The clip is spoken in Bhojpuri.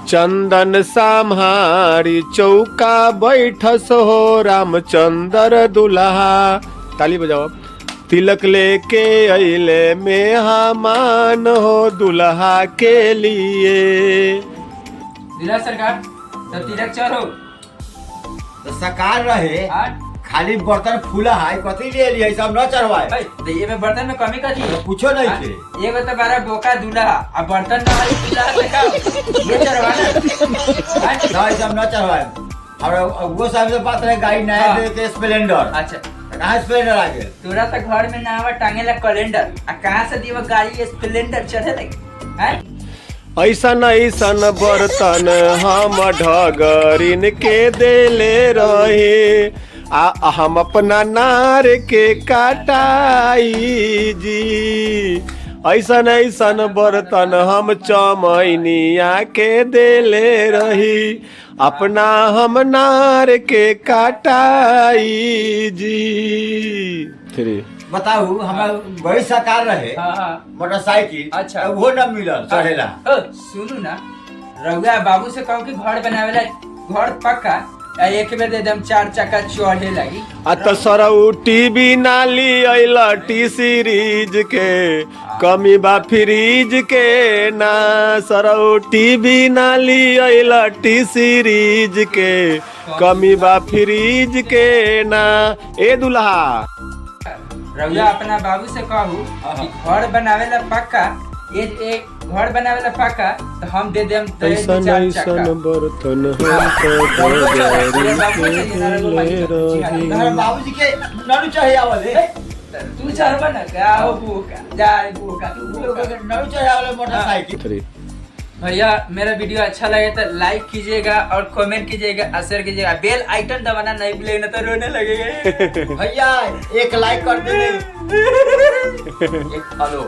चंदन साम्हारी चौका बैठस हो रामचंद्र दुल्हा। ताली बजाओ। तिलक लेके अइले मेहमान हो दुल्हा के लिए। जिला सरकार तो तिलक चढ़ो तो सकार रहे खाली बर्तन फूला है कथी ले लिए सब न चढ़वाए। तो ये में बर्तन में कमी कथी है? पूछो नहीं थे एगो तो बारा बोका दूल्हा अब बर्तन ना है दूल्हा दिखाओ ये चढ़वाना ना सब न चढ़वाए। हमरा वो साहब से बात रहे गाड़ी नया दे के स्प्लेंडर। अच्छा कहाँ स्प्लेंडर आ गए? तोरा तो घर में नावा टांगेला कैलेंडर आ कहां से दीवा गाड़ी स्प्लेंडर चढ़े लगी हैं? ऐसन ऐसन बर्तन हम ढगरिन के देले रहे आ हम अपना नार के काटाई जी। ऐसन ऐसन बर्तन हम चमैनिया के देले रही अपना हम नार के काटाई जी। थ्री बताऊ हमारा बड़ी सकार रहे मोटरसाइकिल। अच्छा वो न मिलल चढ़ेला। सुनू ना रउआ बाबू से कहो कि घर बनावेला घर पक्का एक बेर दे दम 4 चक्का चढ़े लगी। तो सरऊ टीवी नाली अइला टी सीरीज के कमी बा फ्रीज के ना। सरऊ टीवी नाली अइला टी सीरीज के कमी बा फ्रीज के ना। ए दुल्हा रउआ अपना बाबू से कहू कि घर बनावेला पक्का एक घर बनावेला पक्का तो हम दे देम ऐसन ऐसन बर्तन बाबूजी के ननु चाहिए आवले। तू चढ़बा ना का हो बुका जा बुका तू ननु चाहिए आवले मोटरसाइकिल। भैया मेरा वीडियो अच्छा लगे तो लाइक कीजिएगा और कमेंट कीजिएगा और शेयर कीजिएगा। बेल आइकन दबाना नहीं भूलिएगा तो रोने लगेगा। भैया एक लाइक कर देने एक फॉलो।